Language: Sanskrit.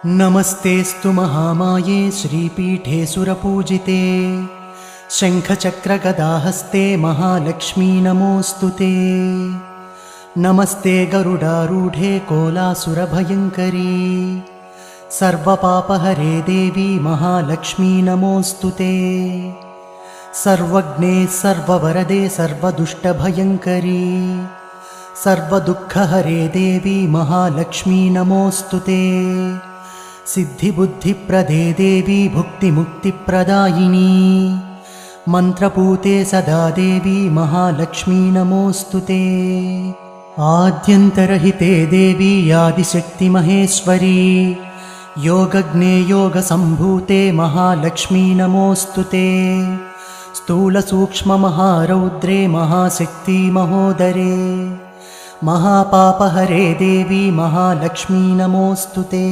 नमस्तेऽस्तु महामाये श्रीपीठे सुरपूजिते शङ्खचक्रगदाहस्ते महालक्ष्मी नमोऽस्तु ते। नमस्ते गरुडारूढे कोलासुरभयङ्करी सर्वपापहरे देवी महालक्ष्मी नमोऽस्तु ते। सर्वज्ञे सर्ववरदे सर्वदुष्टभयङ्करी सर्वदुःखहरे देवी महालक्ष्मी नमोऽस्तु ते। सिद्धिबुद्धिप्रदे देवी भुक्तिमुक्तिप्रदायिनी मन्त्रपूते सदा देवी महालक्ष्मी नमोऽस्तु ते। आद्यन्तरहिते देवी आदिशक्तिमहेश्वरी योगज्ञे योगसम्भूते महालक्ष्मी नमोऽस्तु ते। स्थूलसूक्ष्ममहारौद्रे महाशक्ति महोदरे महापापहरे देवी महालक्ष्मी नमोऽस्तु ते।